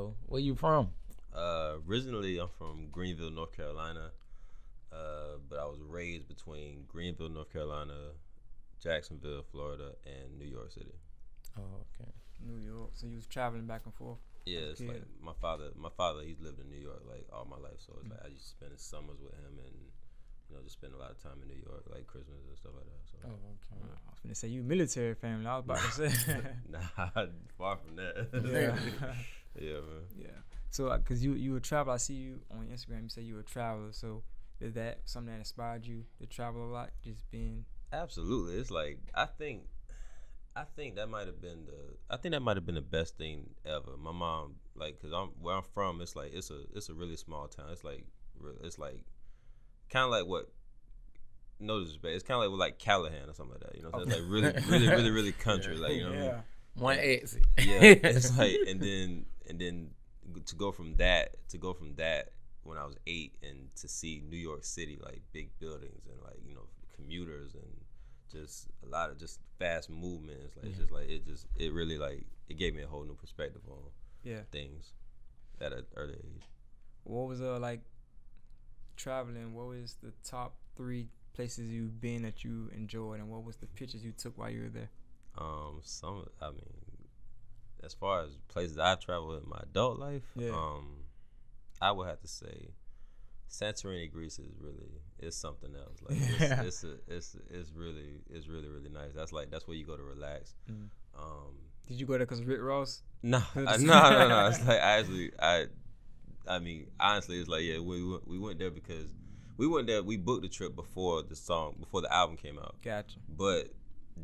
So where you from? Originally, I'm from Greenville, North Carolina, but I was raised between Greenville, North Carolina, Jacksonville, Florida, and New York City. Oh, okay. New York. So you was traveling back and forth. Yeah, as a it's kid. like my father. My father, he's lived in New York like all my life, so it's like I used to spend the summers with him, and just spend a lot of time in New York, like Christmas and stuff like that. So. Oh, okay. I was gonna say you military family. I was about to say. Nah, far from that. Yeah. Yeah, man. Yeah. So, cause you a traveler, I see you on Instagram. You say you a traveler. So, is that something that inspired you to travel a lot? Just being. Absolutely. It's like I think that might have been the best thing ever. My mom, like, cause where I'm from, it's like it's a really small town. It's like kind of like what. No disrespect. It's kind of like Callahan or something like that. You know, what I'm saying? It's like really country. Like, you know. Yeah. One exit. Yeah, it's like, and then to go from that when I was 8 and to see New York City, like big buildings and like commuters and just a lot of just fast movements. Like it's just like it really like it gave me a whole new perspective on Yeah. things at an early age. What was like traveling? What was the top 3 places you've been that you enjoyed, and what was the pictures you took while you were there? As far as places I've traveled in my adult life, I would have to say Santorini, Greece is something else. Like it's really nice. That's where you go to relax. Did you go there because of Rick Ross? No. It's like honestly, it's like we went there because we booked the trip before the album came out. Gotcha. But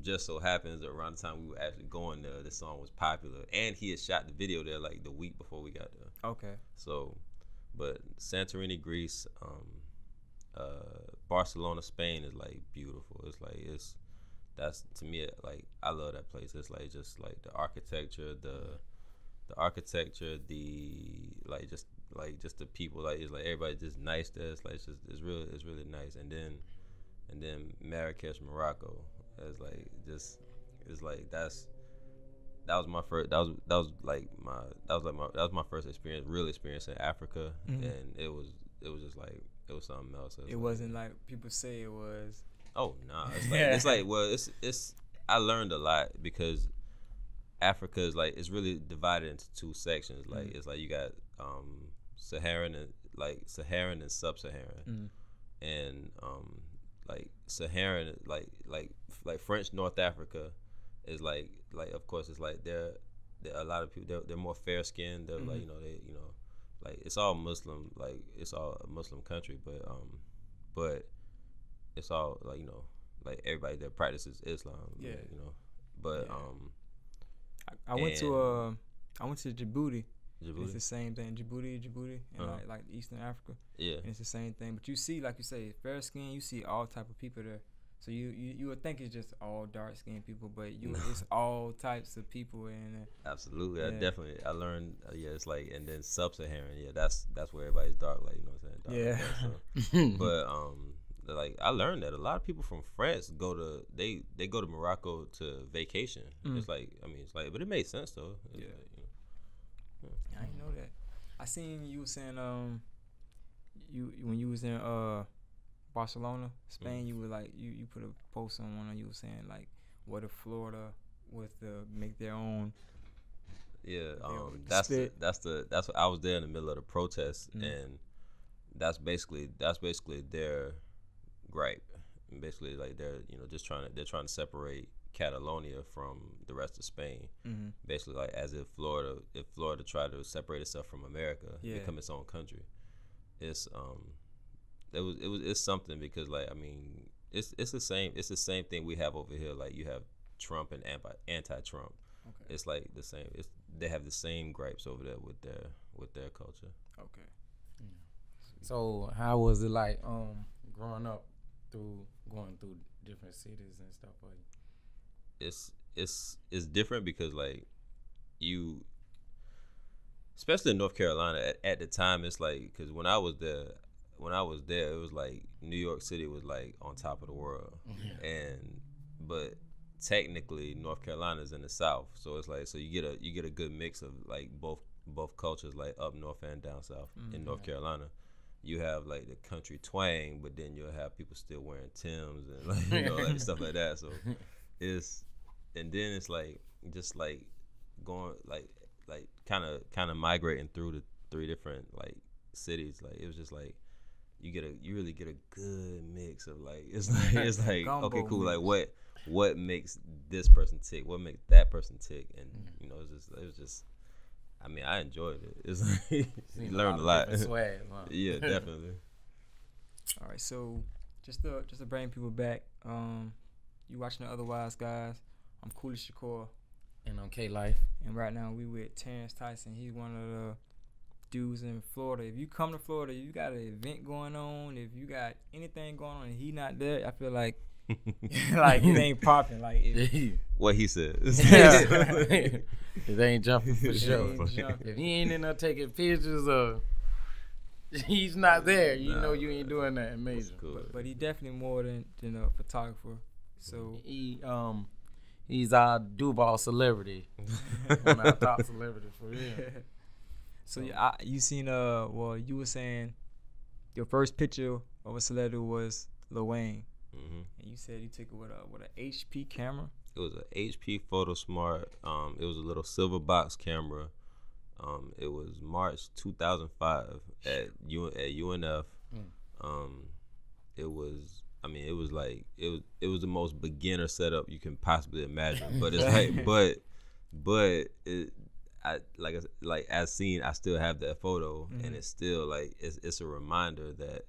just so happens that around the time we were actually going there, the song was popular, and he had shot the video there like the week before we got there. Okay. So, but Santorini, Greece, Barcelona, Spain is like beautiful. It's like that's to me like I love that place. It's like just like the architecture, the just the people, like it's like everybody just nice there. It's like it's really nice. And then Marrakesh, Morocco. It's like that was my first real experience in Africa, and it was just like it was something else. It wasn't like people say it was. Oh no, it's I learned a lot because Africa is like it's really divided into 2 sections. Like it's like you got Saharan and sub-Saharan, and like Saharan like French North Africa is like of course it's like they're a lot of people they're more fair skinned. They're like like it's all Muslim, like it's all a Muslim country, but it's all like like everybody that practices Islam. Yeah. But I went to Djibouti. Djibouti. It's the same thing. Djibouti, and like Eastern Africa. Yeah. And it's the same thing. But you see, like you say, fair skin. You see all type of people there. So you would think it's just all dark skinned people, but it's all types of people in there. Absolutely. Yeah. I learned. It's like, and then sub-Saharan. Yeah, that's where everybody's dark. Like what I'm saying. Dark like that, so. But like I learned that a lot of people from France go to Morocco to vacation. It's like but it made sense though. Yeah. I didn't know that. I seen you saying when you was in Barcelona, Spain, you were like you put a post on one and you were saying like what if Florida was to make their own. Yeah, that's what I was there in the middle of the protest, and that's basically their gripe. And basically, like they're trying to separate Catalonia from the rest of Spain. Basically, like as if Florida tried to separate itself from America, become its own country. It's something because like I mean it's the same thing we have over here. Like you have Trump and anti-Trump. Okay. It's like the same. They have the same gripes over there with their culture. Okay. So how was it like growing up going through different cities and stuff like that? It's different because like you, especially in North Carolina at the time, it's like because when I was there it was like New York City was like on top of the world, but technically North Carolina is in the South, so it's like you get a good mix of like both both cultures, like up north and down south in North Carolina. You have like the country twang, but then you'll have people still wearing Timbs and like like stuff like that. So and then it's like just like going like kind of migrating through the 3 different like cities. Like it was just like you really get a good mix of like it's like okay, cool, mix. Like what makes this person tick, what makes that person tick, and it was just I mean, I enjoyed it. It's like you learned a lot. Swag, huh? Yeah, definitely. All right, so just to bring people back, you watching the OtherWise Guyz. I'm Cooley Shakur, and I'm K Life, and right now we with Terrence Tyson. He's one of the dudes in Florida. If you come to Florida, you got an event going on. If you got anything going on and he not there, I feel like like it ain't popping. Like what he said. It ain't jumping for sure. If he ain't in there taking pictures of, he's not there. You know you ain't doing that major. Cool. But he definitely more than a photographer. So he's our Duval celebrity, one of our top celebrities for real. So you seen you were saying your first picture of a celebrity was Lil Wayne. And you said you took it with an HP camera. It was an HP Photo Smart. It was a little silver box camera. It was March 2005 at UNF. It was the most beginner setup you can possibly imagine. But it's like I still have that photo, and it's still like it's a reminder that.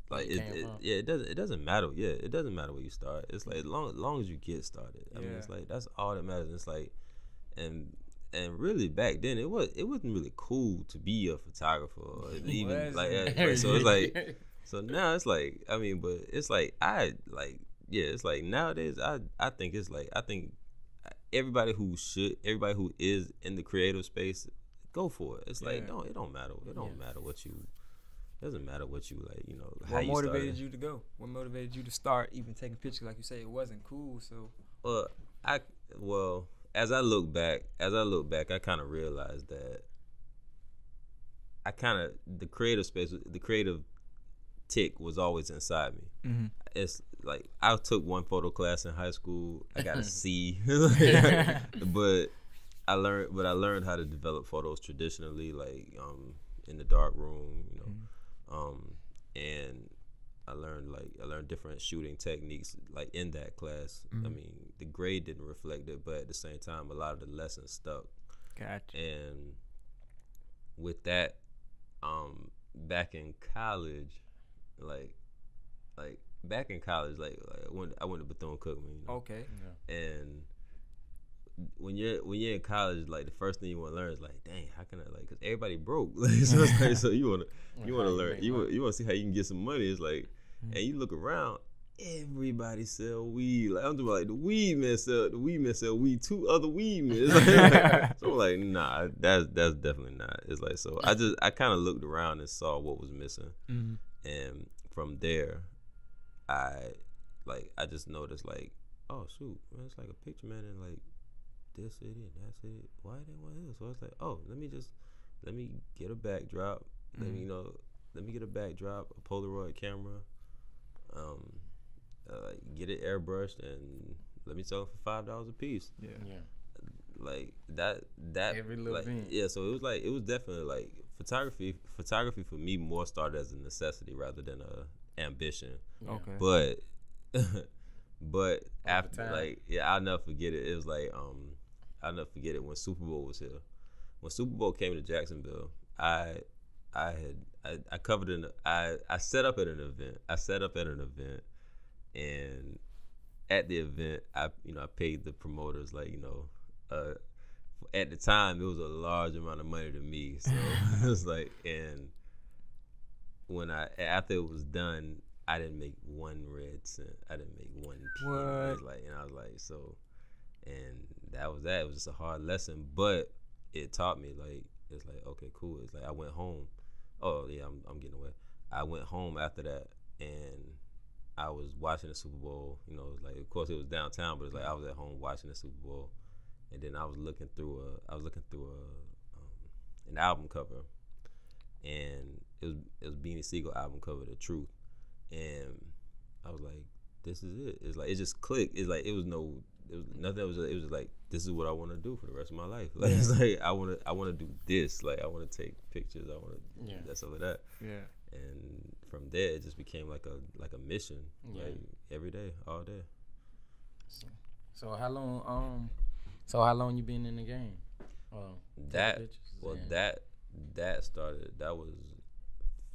Like it doesn't matter. Yeah, it doesn't matter where you start. It's like as long as you get started. I mean, it's like that's all that matters. It's like, and really back then it wasn't really cool to be a photographer or even so it's like so now it's like I mean, but it's like it's like nowadays I think everybody who is in the creative space, go for it. It's like it don't matter. It don't matter what you. Doesn't matter what you like, how you started. What motivated you to go? What motivated you to start even taking pictures? Like you say, it wasn't cool. So as I look back, I kind of realized that the creative space, the creative tick was always inside me. It's like I took one photo class in high school. I got a C, but I learned how to develop photos traditionally, like in the dark room, and I learned different shooting techniques like in that class. I mean, the grade didn't reflect it, but at the same time, a lot of the lessons stuck. Gotcha. And with that, back in college, I went to Bethune-Cookman. Okay. Yeah. And when you're in college, like the first thing you want to learn is like, dang, how can I because everybody broke. So it's like, so you want to learn, you want to see how you can get some money. It's like, and you look around, everybody sell weed. Like I'm talking about like the weed men sell weed to other weed men. So I'm like, nah, that's definitely not. It's like, so I kind of looked around and saw what was missing, and from there, I just noticed like, oh shoot, man, it's like a picture man in like this city and that city. Why they want this? So I was like, oh, let me get a backdrop. Let me get a backdrop, a Polaroid camera, get it airbrushed, and let me sell it for $5 a piece. Yeah. Like that every little thing. Yeah, so it was definitely like photography for me more started as a necessity rather than a ambition. Yeah. Okay. But after I'll never forget it. It was like I'll never forget it when Super Bowl was here. When Super Bowl came to Jacksonville, I covered I set up at an event. And at the event, I paid the promoters at the time it was a large amount of money to me. So it was like, and when after it was done, I didn't make 1 red cent. I didn't make 1 penny. And I was like, so, and that was that. It was just a hard lesson, but it taught me it's like, okay, cool. It's like I went home. Oh yeah, I'm getting away. I went home after that, and I was watching the Super Bowl. Like of course it was downtown, but it's like I was at home watching the Super Bowl, and then I was looking through an album cover, and it was Beanie Siegel album cover, The Truth, and I was like, this is it. It's like it just clicked. It's like it was nothing. It was just like, this is what I want to do for the rest of my life. Like it's like I want to do this. Like I want to take pictures. I want to that stuff like that. Yeah. And from there, it just became like a mission. Like every day, all day. So how long you been in the game? That started. That was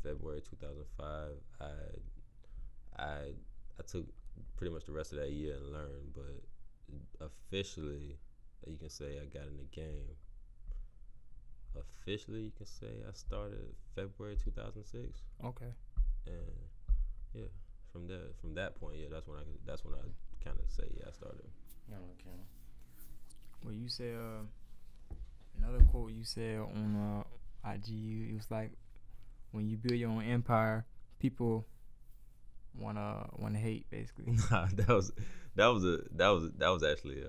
February 2005. I took pretty much the rest of that year and learned, but officially, you can say I got in the game. Officially, you can say I started February 2006. Okay. And from that point, that's when I kind of say I started. Okay. Well, you said another quote you said on IG. It was like, when you build your own empire, people wanna hate, basically. Nah, that was actually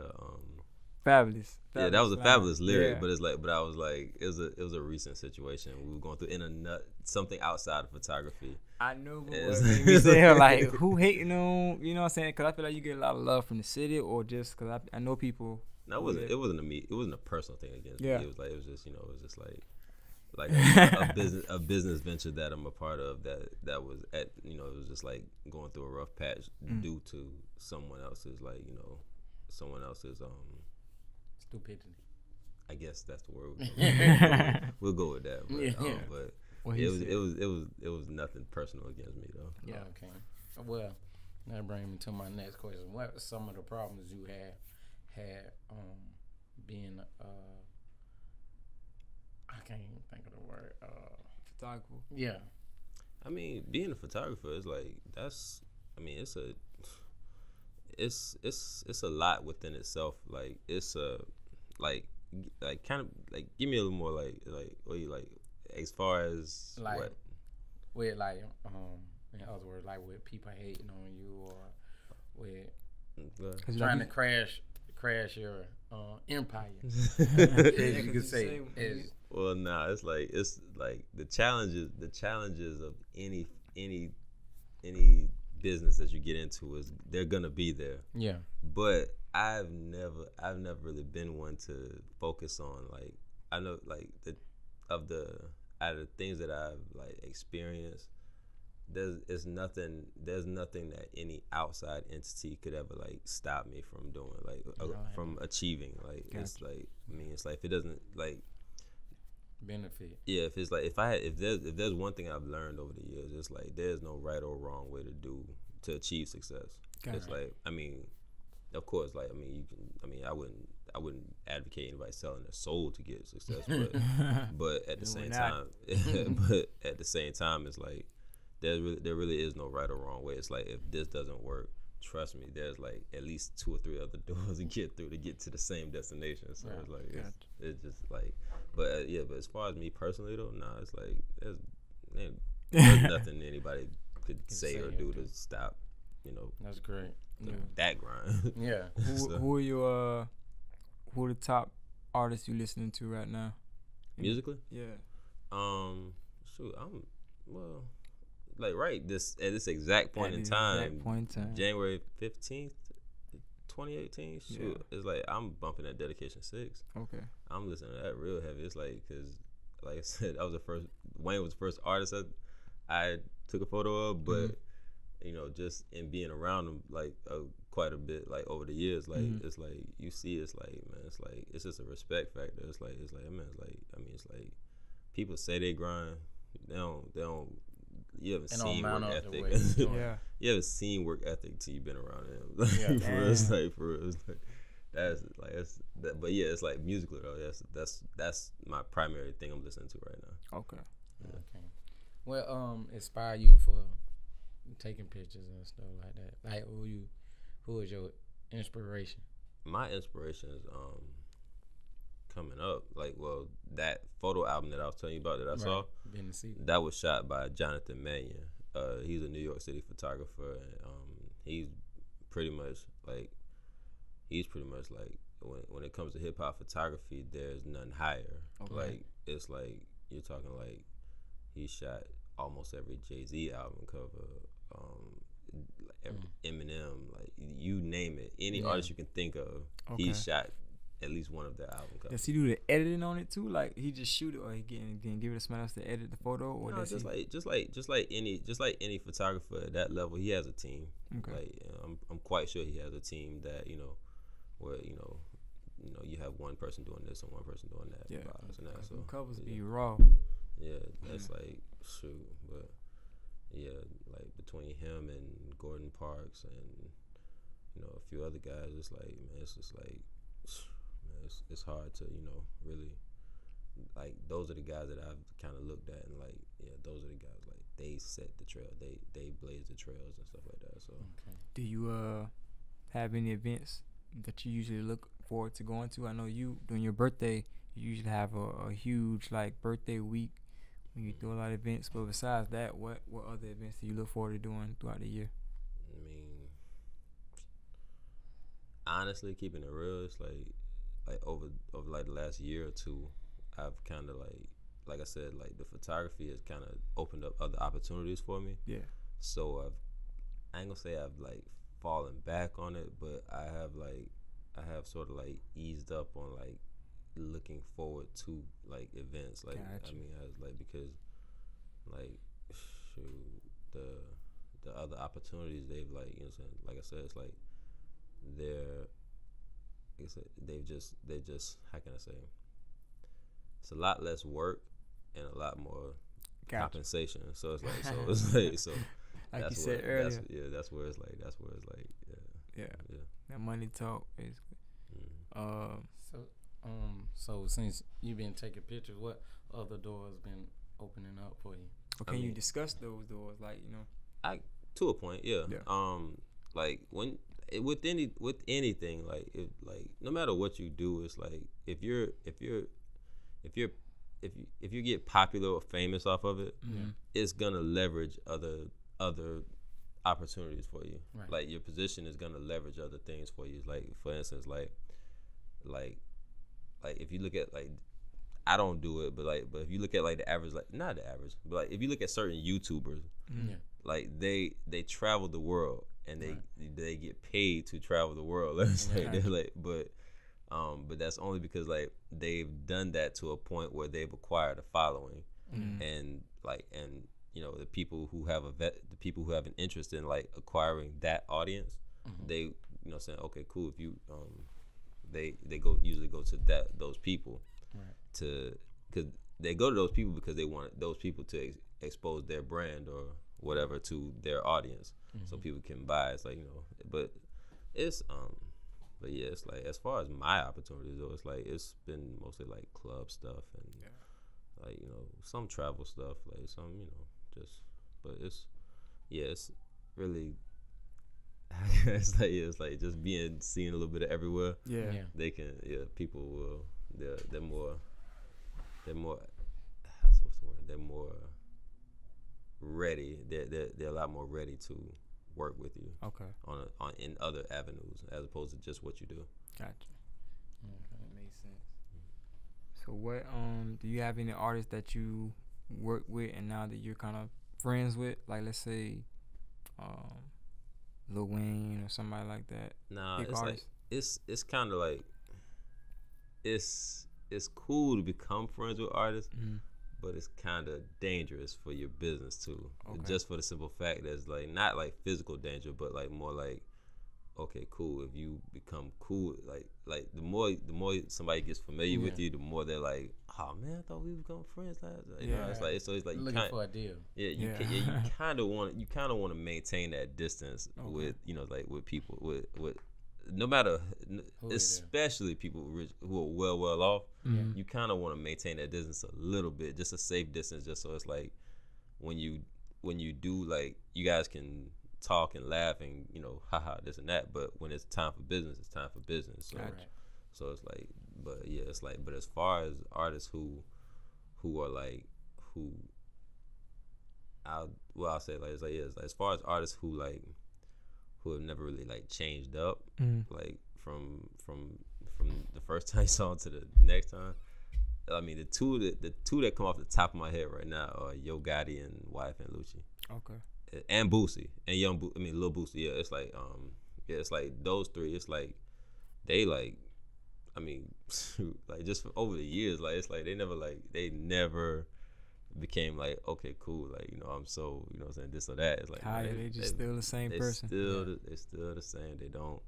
Fabulous. Yeah, that was a fabulous lyric, but I was like, it was a recent situation we were going through something outside of photography. I know, but what made me say her, like, who hating on, you know what I'm saying? Because I feel like you get a lot of love from the city, or just because I know people. No, it wasn't a personal thing against me. It was just like a business venture that I'm a part of that was at, it was just like going through a rough patch due to someone else's stupidity. I guess that's the word. We'll go with that. But, but it was nothing personal against me though. Yeah. Okay. Well, that brings me to my next question. What are some of the problems you had being I can't even think of the word photographer? Yeah. I mean, being a photographer is like it's a lot within itself. Like it's a like kind of like give me a little more like what you like as far as like what with like in other words, like with people hating on you or with trying to crash your empire, as you could say. Well, nah, it's like the challenges of any business that you get into is they're gonna be there. Yeah. But I've never really been one to focus on, like, I know like out of the things that I've like experienced, there's nothing that any outside entity could ever like stop me from doing, like from achieving. Like it's like, I mean, it's like if it doesn't like benefit. Yeah, if it's like if there's one thing I've learned over the years, it's like there's no right or wrong way to achieve success. It's like, I mean, of course, like, I mean, I wouldn't advocate anybody selling their soul to get success, but at the same time, it's like there really is no right or wrong way. It's like, if this doesn't work, trust me, there's like at least 2 or 3 other doors to get through to get to the same destination. So it's like it's just like, but but as far as me personally though, nah, it's like there's nothing anybody could say or do to stop. That's great. That grind. Yeah. Who are the top artists you listening to right now? Musically? Yeah. Shoot, like at this exact point in time, January 15th, 2018. Shoot, it's like I'm bumping that Dedication 6. Okay. I'm listening to that real heavy. It's like, cause like I said, Wayne was the first artist I took a photo of, but just in being around him like quite a bit, like over the years, like it's like you see, it's like, man, it's like it's just a respect factor. It's like man, it's like, I mean, it's like people say they grind, they don't. You haven't seen work ethic. You haven't seen work ethic till you've been around him. For real, it's like that's like that. But yeah, it's like musically though. That's my primary thing I'm listening to right now. Okay. Yeah. Okay. Well, inspire you for taking pictures and stuff like that. Like who is your inspiration? My inspiration is coming up, like, well, that photo album that I was telling you about that I saw, that was shot by Jonathan Mannion. He's a New York City photographer, and he's pretty much like when it comes to hip hop photography, there's none higher. Okay. Like it's like you're talking like he shot almost every Jay-Z album cover, every Eminem, like you name it, any artist you can think of, he shot at least one of their album covers. Does he do the editing on it too? Like he just shoot it, or he can give it to somebody else to edit the photo, or no, just like any photographer at that level, he has a team. Okay. Like I'm quite sure he has a team that where you have one person doing this and one person doing that. Yeah, and that, so covers be raw. Yeah, that's like shoot, but yeah, like between him and Gordon Parks and a few other guys, it's like man, it's just like man, it's hard to really like those are the guys that I've kind of looked at and like those are the guys like they set the trail, they blaze the trails and stuff like that. So do you have any events that you usually look forward to going to? I know you during your birthday you usually have a huge like birthday week when you do a lot of events, but besides that, what other events do you look forward to doing throughout the year? I mean, honestly, keeping it real, it's like over like the last year or two, I've kind of like I said, like the photography has kind of opened up other opportunities for me. Yeah. So I ain't gonna say I've like fallen back on it, but I have sort of like eased up on like looking forward to like events. Like gotcha. I mean, I was like because like shoot the other opportunities they've like what I'm saying, like I said, it's like they've just how can I say, it's a lot less work and a lot more compensation. So it's like so like that's you said earlier. That's where it's like yeah. That money talk basically. So since you've been taking pictures, what other doors been opening up for you? Or can you discuss those doors, like I to a point, yeah. Like when with anything, like no matter what you do, it's like if you get popular or famous off of it, it's gonna leverage other opportunities for you. Right. Like your position is gonna leverage other things for you. Like for instance, like if you look at like I don't do it, but if you look at like the average, like not the average, but like if you look at certain YouTubers, like they travel the world and they get paid to travel the world. They're like, but that's only because like they've done that to a point where they've acquired a following, and the people who have the people who have an interest in like acquiring that audience, they saying okay cool, if you they usually go to those people because they go to those people because they want those people to expose their brand or whatever to their audience, so people can buy. It's like but it's but yeah, it's like as far as my opportunities though, it's like it's been mostly like club stuff and like some travel stuff, like some just, but it's really it's like just being seen a little bit of everywhere. They can people will they're more what's the word, they're more ready, they're a lot more ready to work with you on in other avenues as opposed to just what you do. Gotcha. Okay, that makes sense. So what do you have any artists that you work with and now that you're kind of friends with, like let's say Lil Wayne or somebody like that? Nah, it's artist? Like it's kind of like it's cool to become friends with artists, but it's kind of dangerous for your business too. Just for the simple fact that it's like not like physical danger, but like more like okay, cool. If you become cool, like the more somebody gets familiar with you, the more they're like, oh man, I thought we become friends last. It's like looking for a deal. You kind of want to maintain that distance with like with people with no matter, especially people who are well off. You kind of want to maintain that distance a little bit, just a safe distance, just so it's like when you do, like you guys can talk and laugh and haha this and that, but when it's time for business, it's time for business. So so it's like, but yeah, it's like, but as far as artists who are like I'll say like it's like as far as artists who have never really like changed up like from first time you saw him to the next time. I mean, the two that come off the top of my head right now are Yo Gotti and YFN Lucci. Okay. And Boosie and Lil Boosie. Yeah, it's like it's like those three. It's like they like, I mean, like just over the years, like it's like they never became like, okay, cool, like, you know, I'm so, you know what I'm saying, this or that. It's like they just still the same person. They're still the same. They don't.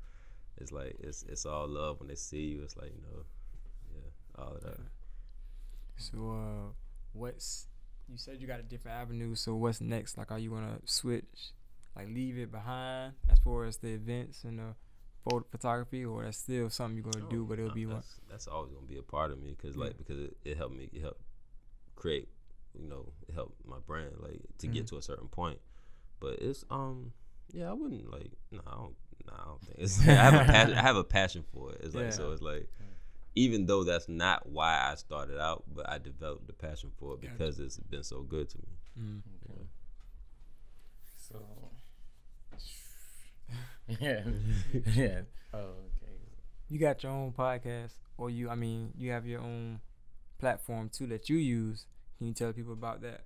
It's like it's all love when they see you. It's like, you know, yeah, all of that. So you said you got a different avenue. So what's next? Like, are you gonna switch, like leave it behind as far as the events and the photography, or that's still something you're gonna do, but it'll be what? That's always gonna be a part of me, because it helped me, it helped create, you know, it helped my brand, like, to get to a certain point. But it's yeah, I wouldn't like, I don't think it's I have a passion for it. It's like, so it's like, even though that's not why I started out, but I developed the passion for it because it's been so good to me. Okay. So yeah. Oh, okay. You got your own podcast, or you have your own platform too that you use. Can you tell people about that?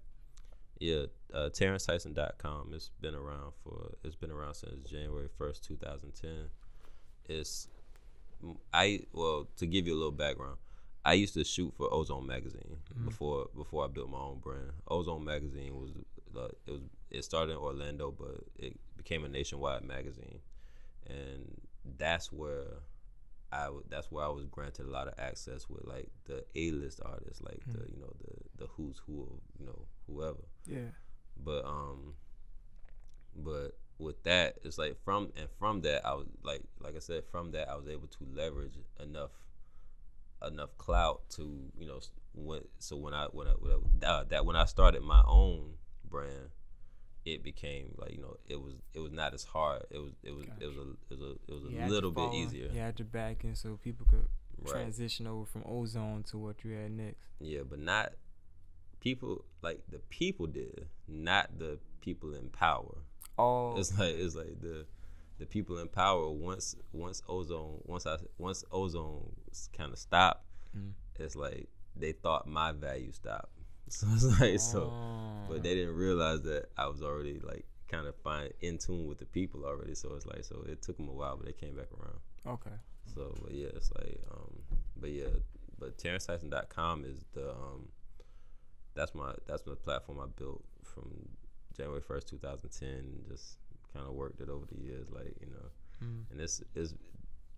Yeah, TerrenceTyson.com. It's been around since January 1st, 2010. To give you a little background, I used to shoot for Ozone magazine before I built my own brand. Ozone magazine it started in Orlando, but it became a nationwide magazine, and that's where I was granted a lot of access with, like, the A-list artists, like the who's who of, you know, whoever. Yeah. But with that, it's like from that, I was like I said, from that I was able to leverage enough clout to, you know, when I started my own brand, it became like, you know, it was not as hard. It was a little bit easier. You had your back in so people could transition over from Ozone to what you had next. Yeah, but not people, like the people did, not the people in power. Oh, it's like the people in power. Once Ozone kind of stopped, it's like they thought my value stopped. So it's like but they didn't realize that I was already, like, kind of in tune with the people already. So it's like, so it took them a while, but they came back around. Okay. So, but yeah, it's like, but TerrenceTyson.com is the that's my platform I built from January 1st, 2010, and just kind of worked it over the years, like, you know. And this is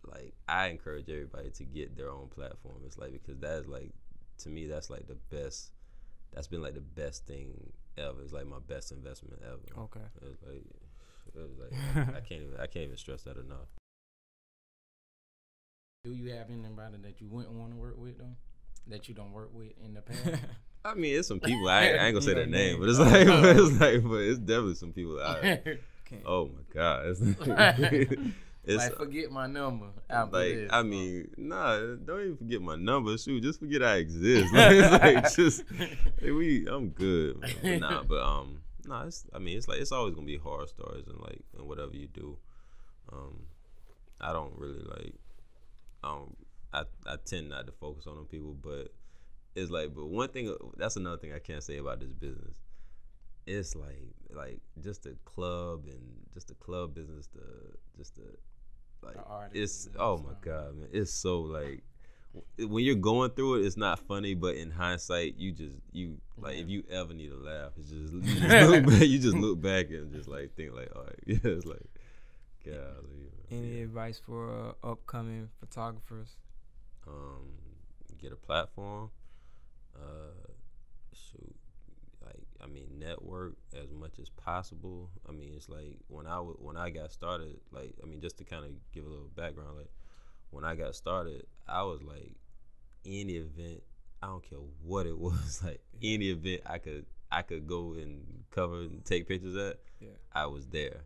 like, I encourage everybody to get their own platform. It's like, because that is, like, to me, that's like the best. That's been like the best thing ever. It's like my best investment ever. Okay. It was like I can't even stress that enough. Do you have anybody that you wouldn't want to work with, though, that you don't work with in the past? I mean, it's some people. I ain't gonna say their name, but it's definitely some people that oh my God, it's like, forget my number. Like, I mean, don't even forget my number. Shoot, just forget I exist. I'm good. Man. But it's always gonna be horror stories and whatever you do. I don't really like. I tend not to focus on them people, but it's like, but one thing, that's another thing I can't say about this business. It's like just the club business, it's, oh my God, man, it's so, like, when you're going through it, it's not funny, but in hindsight, if you ever need a laugh, it's just you just look back and just, like, think, like, all right, yeah, it's like, golly. Any advice for upcoming photographers? Get a platform. Shoot, like, I mean, network as much as possible. I mean, it's like when I got started, like, I mean, just to kind of give a little background, like, when I got started, I was like, any event, I don't care what it was, like, any event I could go and cover and take pictures at, I was there.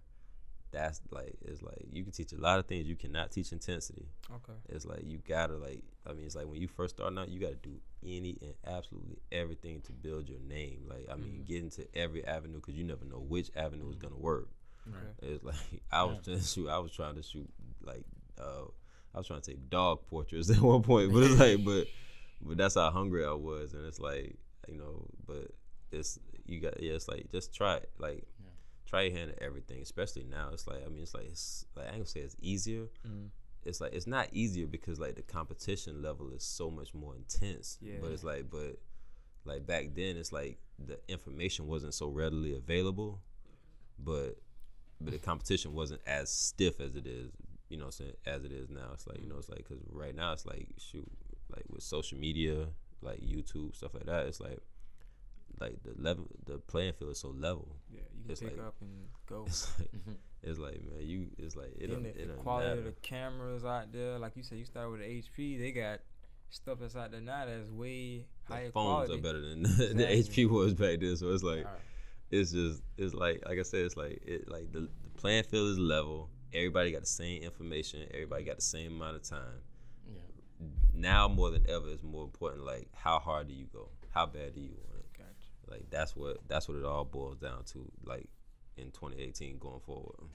That's like, it's like, you can teach a lot of things. You cannot teach intensity. Okay. It's like, you gotta, like, I mean, it's like when you first start out, you gotta do any and absolutely everything to build your name. Like, I mean, get into every avenue, because you never know which avenue is gonna work. Okay. It's like, I was trying to shoot like I was trying to take dog portraits at one point, but it's like, but that's how hungry I was, and it's like, you know, but it's it's like just try it, like try your hand at everything, especially now. It's like, I mean, it's like I ain't gonna say it's easier. It's like it's not easier because like the competition level is so much more intense. But it's like, like back then, it's like the information wasn't so readily available, but the competition wasn't as stiff as it is, you know what I'm saying, as it is now. It's like, you know, it's like, because right now it's like, shoot, like with social media, like YouTube, stuff like that, it's like the playing field is so level. Yeah, you can pick up and go. It's like, man, it's like it the quality of the cameras out there, like you said, you started with the HP. They got stuff that's out there now that's way higher quality. Phones are better than the HP was back then. So it's like, it's like I said, it's like the playing field is level. Everybody got the same information. Everybody got the same amount of time. Yeah. Now more than ever, it's more important. Like, how hard do you go? How bad do you want it? Gotcha. Like that's what it all boils down to. Like in 2018 going forward.